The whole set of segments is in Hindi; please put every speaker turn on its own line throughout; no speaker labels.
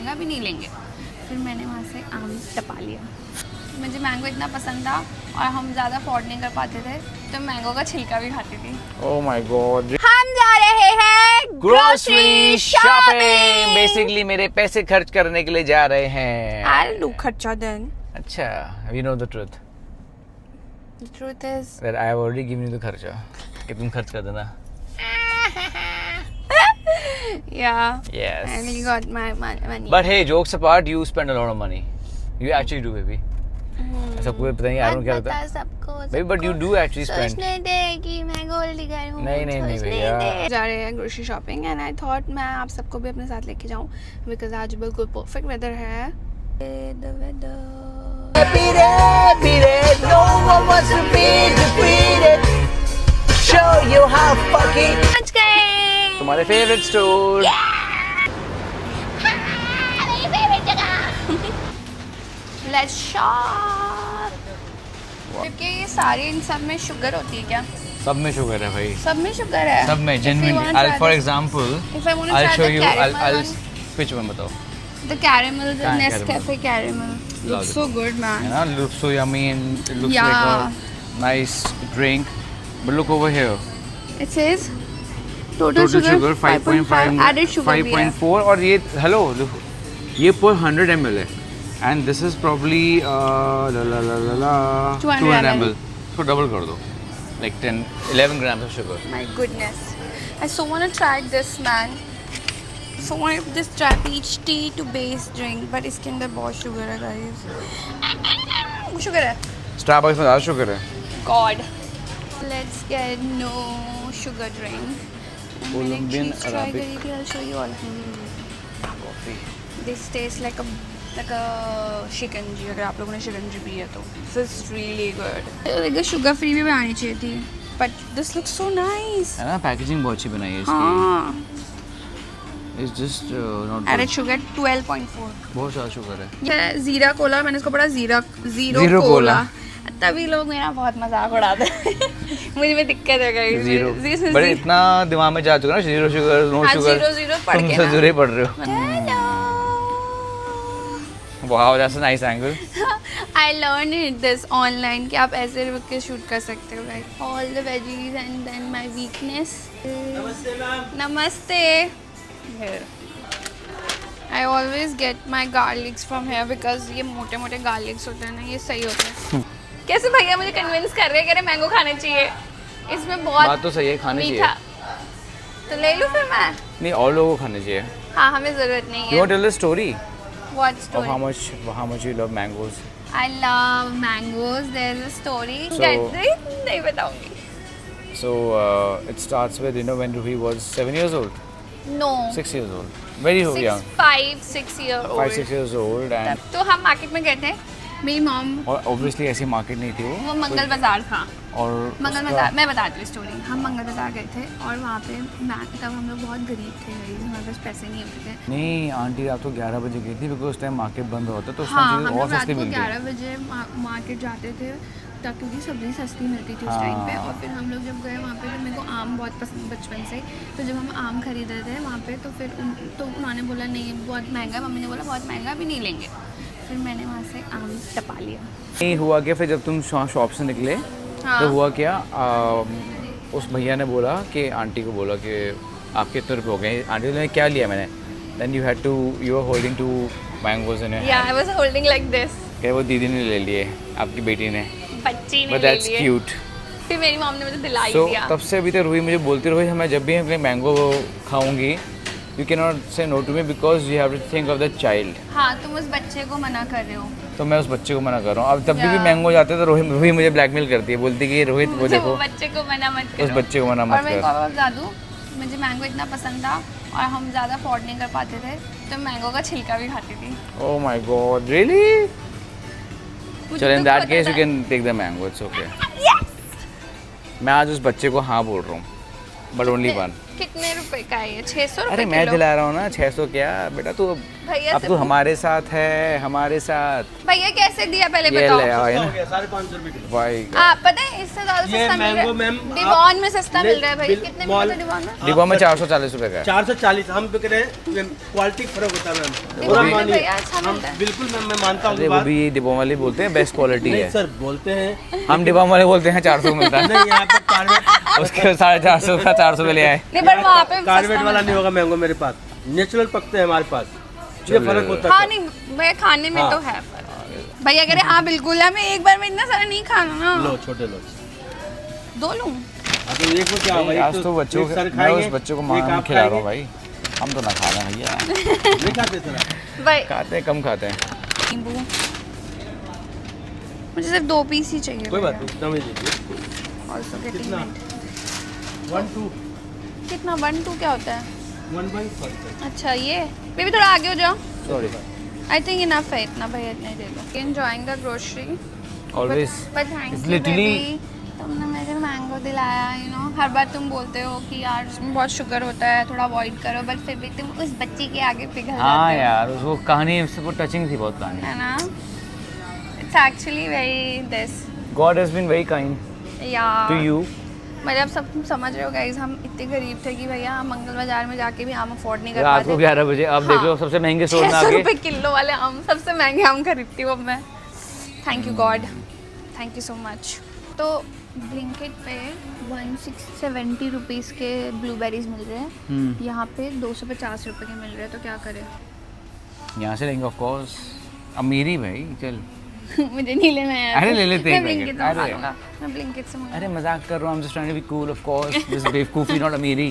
महंगा भी नहीं लेंगे। फिर मैंने वहाँ से आम टपा लिया। मुझे मैंगो इतना पसंद था और हम ज़्यादा अफोर्ड नहीं कर पाते थे, तो मैंगो का छिलका भी खाती थी।
Oh my God.
हम जा रहे हैं
ग्रोसरी शॉपिंग। बेसिकली मेरे पैसे खर्च करने के लिए जा रहे हैं।
I'll do खर्चा then.
अच्छा, we know the truth.
The truth is
That I have already given you the खर्चा कि तुम खर्च कर देना।
yeah.
Yes.
And you got my money.
But hey, jokes apart, you spend a lot of money. You actually do, baby. सबको पता नहीं यारों क्या होता है।
सबको
Baby, but you do actually spend.
सोचने दे कि मैं गोल्ड डिगर हूँ।
नहीं भैया।
जा रहे हैं grocery shopping and I thought मैं आप सबको भी अपने साथ लेके जाऊँ बिकॉज आज बिल्कुल परफेक्ट वेदर है। The weather.
No one wants to be defeated. Show you how fucking.
पहुंच गए।
तुम्हारे फेवरेट स्टोर।
मेरी फेवरेट जगह। Let's shop. क्योंकि ये सारी इन सब में शुगर होती है क्या?
सब में शुगर है भाई।
सब में शुगर है।
सब में genuinely. For example,
if I want to
I'll
try
show
the
you.
caramel
I'll
one,
which one बताओ?
the caramel, the
Caramel.
Nescafe caramel. Looks so good, man.
है ना? Looks so yummy and it looks
Yeah.
like a nice drink. But look over here.
It says total sugar 5.5 added sugar भी है।
5.4 और ये hello देखो ये पर 100 ml है and this is probably 200 ml तो डबल कर दो like 11 grams of sugar.
My goodness, I so want to try this, man. So want this try peach tea to base drink, but इसके अंदर बहुत शुगर है guys। शुगर है।
Starbucks में ज़्यादा शुगर है।
God. Let's get no sugar drink. And मैंने एक
Colombian
चीज़ try
Arabic
करी थी, I'll show you all.
Coffee.
This tastes like a शिकंजी। अगर आप लोगों ने शिकंजी पी है तो this is really good. देखो शुगर फ्री भी आनी चाहिए थी, but this looks so nice.
है ना पैकेजिंग बहुत अच्छी बनाई है इसकी।
हाँ।
It's just not
Added
good.
sugar 12.4.
बहुत ज़्यादा शुगर है।
ये जीरा कोला, मैंने इसको पढ़ा जीरो
Zero
कोला।
cola।
तभी लोग मेरा बहुत मजाक उड़ाते हैं। मुझे भी दिक्कत है गाइस।
जीरो बट इतना दिमाग में जा चुका ना zero sugar no sugar
zero पढ़
तुम
के
तो
ना।
जरूर पढ़ रहे हो। Wow that's a nice angle.
I learned this online कि आप ऐसे रुक के शूट कर सकते हो guys. All the veggies and then my weakness. नमस्ते मैम। नमस्ते। Here. I always get my garlics from here because ये मोटे मोटे garlics होते हैं ना, ये सही होते हैं। कैसे भैया मुझे कन्विंस कर रहे हैं, कह रहे मैंगो खाने चाहिए, इसमें बहुत
बात तो सही है, खाने
मीठा। तो ले लूँ फिर मैं?
नहीं और लोगों को खाने चाहिए।
हाँ हमें ज़रूरत नहीं
You
है।
want to tell the story
What
of
story?
how much you love mangoes?
I love mangoes. There's a story.
So-
नहीं बताऊंगी।
So it starts with when Ruhi was 7 years old,
No.
6 years old, very young,
5-6 year old.
5-6 years old and
तो हम मार्केट में गए थे, मेरी मॉम,
और obviously ऐसी मार्केट नहीं थी
वो मंगल बाजार था।
और
मंगल
उसका-
बाजार, मैं बताती हूँ स्टोरी। हम मंगल बाजार गए थे और वहाँ पे तब हम लोग बहुत गरीब थे, हमारे पास पैसे नहीं होते थे।
नहीं आंटी रात को 11 बजे गई थी बिकॉज उस टाइम मार्केट बंद होता तो उस
हाँ
टाइम
हम
चीज़ें और
लोग रात
सस्ती
को
मिलती
11 बजे मार्केट जाते थे तब, क्योंकि सब्ज़ी सस्ती मिलती थी उस टाइम पे।
हाँ।
और फिर हम लोग जब गए वहाँ पे, तो मेरे को आम बहुत पसंद बचपन से, तो जब हम आम खरीद रहे थे वहाँ पे तो फिर तो उन्होंने बोला नहीं बहुत महंगा है, मम्मी ने बोला बहुत महंगा भी नहीं लेंगे। फिर मैंने वहाँ से आम टपा लिया।
नहीं हुआ क्या फिर जब तुम शॉप से निकले
हाँ।
तो हुआ क्या उस भैया ने बोला कि आंटी को बोला कि आपके इतने रुपये हो गए। आंटी ने क्या लिया मैंने then you are holding two mangoes in
Yeah, I was holding like this.
क्या वो दीदी ने ले लिए आपकी बेटी ने
बच्ची ने
बट
ले
दैट्स
लिए।
क्यूट।
फिर मेरी मॉम ने मुझे दिलाई
सो
दिया।
तब से अभी तक रूही मुझे बोलती रही मैं जब भी अपने मैंगो खाऊंगी you can not say no to me because you have to think of the child.
हाँ तुम उस बच्चे को मना कर रहे हो।
तो मैं उस बच्चे को मना कर रहा हूँ। अब तब भी
Yeah.
मैंगो जाते तो रूही मुझे ब्लैकमेल करती है, बोलती कि रोहित वो
मुझे
देखो
वो बच्चे को मना मत करो।
उस बच्चे को मना
और
मत
मैं एक
कर।
और बात बता दूँ, मुझे मैंगो इतना पसंद था और हम ज़्यादा अफोर्ड नहीं कर पाते थे, तो मैंगो का छिलका भी खाती थी।
Oh my god really?
मुझे
चलो इन
दुख
दैट
होता
केस
था।
You can take the mango it's okay. मैं आज उस बच्चे को हाँ बोल रहा हूँ बट ओनली वन।
कितने रुपए का है ये? 600 रुपए
अरे मैं
किलो?
दिला रहा हूँ ना 600 क्या बेटा तू
भैया
अब
से
तू हमारे साथ है हमारे साथ
भैया कैसे दिया पहले
ये ले
बताओ?
आओ है
हो
ना
गया 550 रुपए किलो।
भाई
पता है इससे ज्यादा
ये
सस्ता मिल
मैंगो
रहा
मैम,
है डिवॉन में सस्ता
आप
मिल रहा है भाई।
बिल-
कितने
मॉल-
मिलता है डिवॉन में?
डिब्बा में 440 रुपए का है
440 हम तो कह रहे हैं क्वालिटी फर्क होता है मैम।
डिब्बा में
मानिए,
भैया अच्छा
हम
मिलता है।
बिल्कुल मैम मैं मानता हूँ
अरे
ये
वो
बात।
भी डिब्बा वाले बोलते हैं बेस्ट क्वालिटी
नहीं
है
सर बोलते हैं
हम डिब्बा वाले बोलते हैं 400 मिलता है
नहीं यहाँ पे कार्बेट
उसके 450 का 400 में ले आए
नहीं पर वहाँ पे
कार्बेट
सस्ता
वाला
मिलता
नहीं होगा मैंगो मेरे पास नेचुरल पकते हैं हमारे पास ये
चलो।
फर्क होता
हाँ
है
नहीं भैया खाने में
हाँ।
तो है फर्क। भैया कह रहे हाँ बिल्कुल है, मैं एक बार में इतना सारा नहीं खाना ना।
लो छोटे लो
2 लूं?
अब तो एक को क्या होगा
आज तो बच्चों
एक सर
मैं उस
खाएंगे,
बच्चों को
एक
मांग
आप
खिला रहा हूँ
खाएंगे।
भाई हम तो ना खा रहे हैं भैया
नहीं खाते सर आप?
भाई
खाते हैं कम खाते हैं
नींबू मुझे सिर्फ 2 पीस ही चाहिए।
कोई बात नहीं समझ लीजिए
ऑल्सो गेटिंग
कितना?
इट।
1 2
कितना 1 2 क्या होता है?
1 बाई सॉरी
अच्छा ये बेबी थोड़ा आगे हो जाओ।
सॉरी
आई थिंक इनफ है इतना भैया इतना ही दे दो। Enjoying the grocery
always
but thank
It's
you
literally-
baby, तुमने मुझे मैंगो दिलाया यू नो। हर बार तुम बोलते हो कि यार उसमें बहुत शुगर होता है थोड़ा अवॉइड करो, बट फिर भी तुम उस बच्ची के आगे पिघल
हाँ
जाते हो
यार उसको कहानी उससे वो टचिंग थी बहुत कहानी
है ना। It's actually very this
god has been very kind
या
टू यू
मतलब सब तुम समझ रहे हो गाइस, हम इतने गरीब थे कि भैया हम मंगल बाजार में जाके भी आम अफोर्ड नहीं कर
रात को
पाते।
11 बजे अब देख लो सबसे महंगे स्टोर में
600
आके
रुपए किलो वाले आम सबसे महंगे आम खरीदती हूँ अब मैं। Thank you God, thank you so much. तो ब्लिंकिट पे 170 रुपीज़ के ब्लूबेरीज मिल रहे हैं, यहाँ पे 250 रुपए के मिल रहे हैं, तो क्या करें?
यहाँ से लेंगे ऑफ कोर्स अमीरी भाई चल
मुझे नहीं लेना है।
अरे ले लेते हैं
मैं ब्लिंकिट से
पैकेट,
मंगा
अरे।
लूँगा, मैं ब्लिंकिट से मंगा
अरे मजाक कर रहा हूँ I'm just trying to be cool of course this बेवकूफ़ी not अमीरी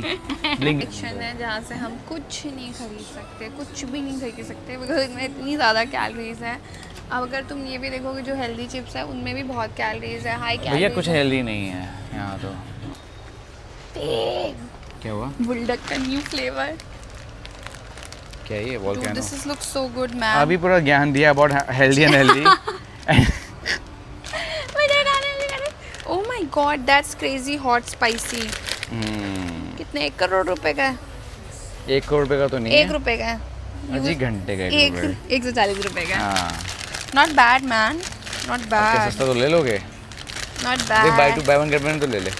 ब्लिंक
सेक्शन है जहाँ से हम कुछ नहीं खरीद सकते, कुछ भी नहीं खरीद सकते बिकॉज इनमें इतनी ज़्यादा कैलोरीज है। अब अगर तुम ये भी देखोगे जो हेल्दी चिप्स है उनमें भी बहुत कैलोरीज है, हाई
भैया
कैलोरीज।
कुछ हेल्दी नहीं है यहाँ तो क्या हुआ
बुलडक का न्यू फ्लेवर।
क्या ये volcano
this is look so good ma'am.
अभी पूरा ज्ञान दिया about healthy and healthy
oh my God that's crazy hot spicy. कितने 1 करोड़ रुपए का है?
1 करोड़ रुपए का तो नहीं
1
है
रुपए का है।
अजी घंटे का 1 करोड़
140 रुपए का।
हाँ
नॉट बैड मैन, नॉट
क्या
बैड,
सस्ता तो ले लोगे
नॉट
देख by two
bad.
By one get one तो ले ले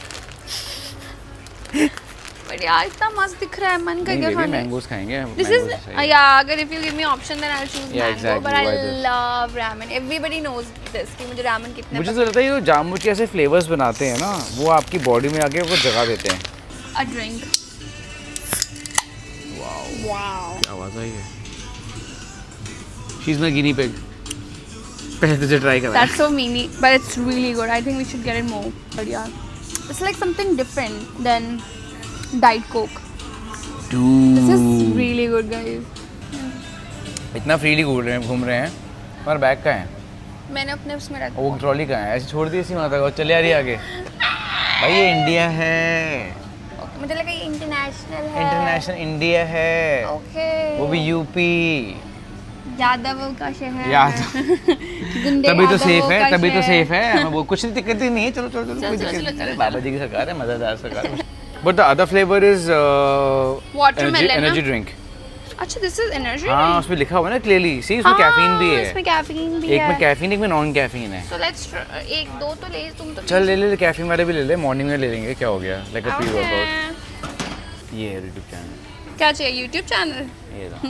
बट यार इतना मस्त दिख रहा है, मन कर
नहीं
गया
बेबी
खाने।
मैंगोज खाएंगे
This is
mangoes सही है।
yeah. अगर if you give me option, then I'll choose
Yeah,
mango.
exactly,
But I
why this?
love ramen. Everybody knows this कि मुझे ramen कितने
मुझे तो लगता है ये जो जामुन के ऐसे फ्लेवर्स बनाते हैं ना वो आपकी बॉडी में आके वो जगह देते हैं
A drink. Wow.
क्या आवाज़ आई है she is my guinea pig पहले तुझे ट्राई करना
That's so meany, but it's really good. I think we should get it more. But yeah, it's like something different than Diet Coke. This is really good, guys.
इतना फ्रीली घूम रहे हैं हमारा बैग का है
मैंने अपने उसमें रखा।
वो ट्रॉली का है ऐसे छोड़ दी इसी माता का चले आ रही है आगे भाई ये इंडिया है
मुझे लगा ये इंटरनेशनल है।
इंटरनेशनल इंडिया है
ओके।
वो भी यूपी
यादवों का शहर।
याद
गुंडे
तभी तो
यादवों
सेफ है
का
तभी तो
शहर।
सेफ है हमें वो कुछ दिक्कत ही नहीं है चलो चलो चलो कोई
चलो,
दिक्कत
चलो,
नहीं
चलो,
अरे बाबा जी की सरकार है मज़ेदार सरकार है but the other flavour is
Watermelon,
energy
ना?
ड्रिंक
अच्छा दिस इज एनर्जी।
हाँ उसमें लिखा हुआ है ना क्लियरली सी उसमें कैफीन भी है
इसमें कैफीन भी
एक
है।
में कैफीन एक में नॉन कैफीन है
सो लेट्स एक दो तो ले तुम तो।
चल ले ले कैफीन वाले भी ले ले मॉर्निंग में ले लेंगे क्या हो गया लाइक अ प्री
Okay.
वर्कआउट ये यूट्यूब चैनल
क्या चाहिए YouTube चैनल?
ये रहा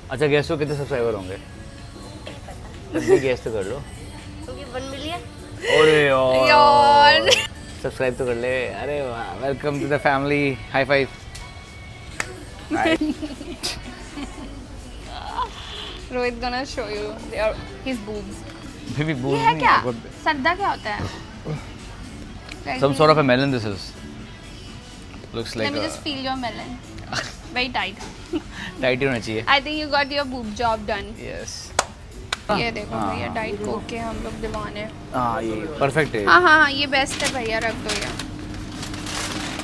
अच्छा गैस को कितने सब्सक्राइबर होंगे जल्दी गैस तो कर लो
1 मिलियन।
अरे
यार
सब्सक्राइब तो कर ले अरे वाह welcome to the family high five
Rohit gonna show you their his boobs.
Baby
ये
बूज
है क्या?
नहीं
सरदा क्या होता है?
some sort of a melon this is looks
Let
like
me
a
just feel your melon. Very tight.
Tight होना चाहिए
I think you got your boob job done.
Yes
ये देखो भैया डाइट कोक के हम लोग दीवाने।
हाँ ये परफेक्ट है
हाँ हाँ हाँ ये बेस्ट है भैया, रख दो ये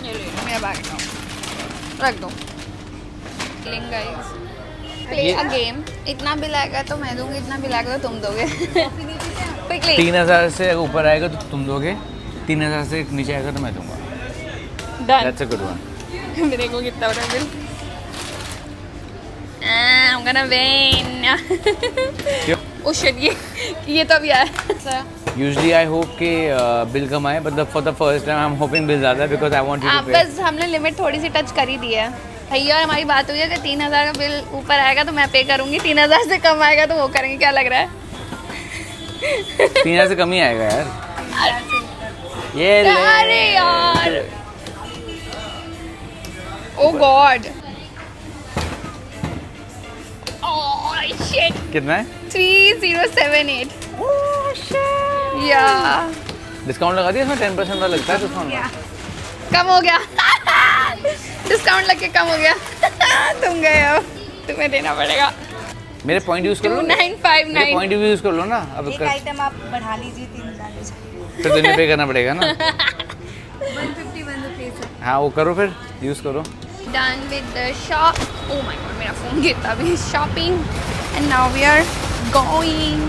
ले लो मेरा बैग रख दो। गाइस प्ले अ गेम, इतना बिल आएगा तो मैं दूंगी, इतना बिल आएगा तो तुम दोगे। क्विकली
3000 से ऊपर आएगा तो तुम दोगे 3000 से नीचे आएगा तो मैं दूंगा
done.
That's a good one
मेरे को कितना बड़ा bill. I'm gonna win. Oh shit, ये तो अभी आया।
Usually I hope कि बिल कम आए, but for the first time I'm hoping bill ज़्यादा because I want you to pay.
बस हमने लिमिट थोड़ी सी टच कर ही दी है भैया। और हमारी बात हुई है कि 3000 का बिल ऊपर आएगा तो मैं पे करूँगी, 3000 से कम आएगा तो वो करेंगे। क्या लग रहा है?
3000 से कम ही आएगा यार। ये ले।
अरे यार, ओ गॉड, ओह शिट,
कितना है?
3078। या
डिस्काउंट लगा दिया इसमें? 10% वाला लगता है डिस्काउंट।
कम हो गया। डिस्काउंट लग के कम हो गया। तुम गए हो, तुम्हें देना पड़ेगा।
मेरे पॉइंट यूज कर लो।
2959।
मेरे पॉइंट यूज कर लो ना। अब
एक आइटम आप बढ़ा लीजिए 3000।
फिर तुम्हें पे करना पड़ेगा ना।
151 रुपीस है।
हाँ वो करो, फिर यूज करो।
Done with the shop. Oh my god, मेरा फोन गिरता भी। Shopping and now we are going.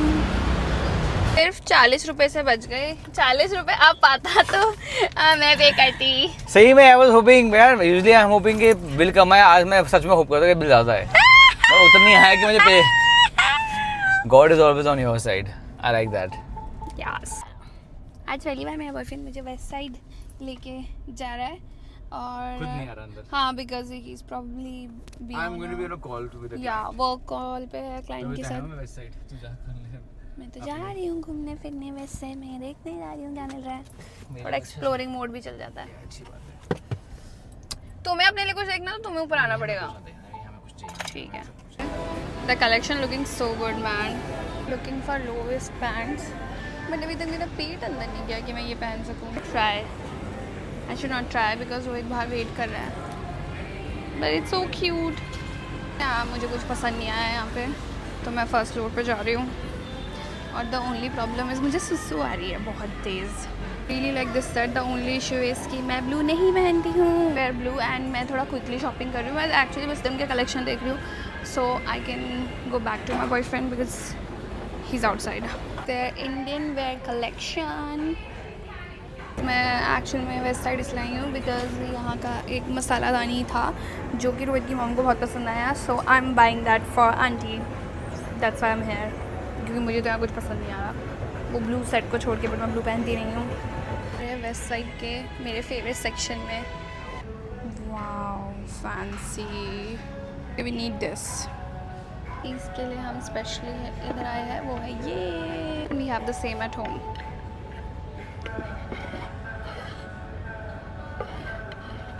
सिर्फ 40 रुपए से बच गए। 40 रुपए अब पाता तो मैं पे करती।
सही में आई वाज होपिंग यार, यूजुअली आई एम होपिंग कि बिल कम आए। आज मैं सच में होप करता कि बिल ज़्यादा है, और उतना नहीं आया कि मुझे पे। God is always on your side. I like that.
Yes. आज पहली बार मेरा बॉयफ्रेंड मुझे वेस्ट साइड लेके जा रहा है और
खुद नहीं आ रहा अंदर।
हाँ, because he is probably
I am going to be on a call too with
या वर्क कॉल पे है क्लाइंट के साथ।
वेस्ट साइड तू जा कर ले।
मैं तो जा रही हूँ घूमने फिरने, वैसे मैं देखने जा रही हूँ क्या मिल रहा है। थोड़ा एक्सप्लोरिंग मोड भी चल जाता है।
अच्छी बात है।
तुम्हें अपने लिए कुछ देखना तो तुम्हें ऊपर आना पड़ेगा। ठीक है। The collection looking so good man. Looking for low waist pants, but अभी तक मेरा पेट अंदर नहीं गया कि मैं ये पहन सकूँ। Try, I should not try because वो एक बाहर वेट कर रहा है। But it's so cute. मुझे कुछ पसंद नहीं आया यहाँ पे, तो मैं फर्स्ट फ्लोर पे जा रही हूँ। और द ओनली प्रॉब्लम इज़ मुझे सुसु आ रही है बहुत तेज़। Really like this set. The only issue is कि मैं ब्लू नहीं पहनती हूँ, वेयर ब्लू, एंड मैं थोड़ा क्विकली शॉपिंग कर रही हूँ। मैं एक्चुअली बस दिन के कलेक्शन देख रही हूँ, so I can go back to my boyfriend because he is outside. The Indian wear collection मैं एक्चुअल में वेस्ट साइड इसलिए आई हूँ बिकॉज यहाँ का एक मसाला दानी था जो कि रोहित की मॉम को बहुत पसंद आया, so I am buying that for aunty. That's why I am here, क्योंकि मुझे तो यहाँ कुछ पसंद नहीं आ रहा वो ब्लू सेट को छोड़ के, बट मैं ब्लू पहनती नहीं हूँ। मेरे वेस्ट साइड के मेरे फेवरेट सेक्शन में, wow fancy, we need this. इसके लिए हम स्पेशली इधर आए हैं, वो है ये, we have the same at home.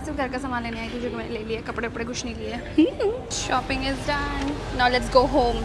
सिर्फ घर का सामान लेने आए, क्योंकि मैंने ले लिया, कपड़े वपड़े कुछ नहीं लिए। Shopping is done, now let's go home.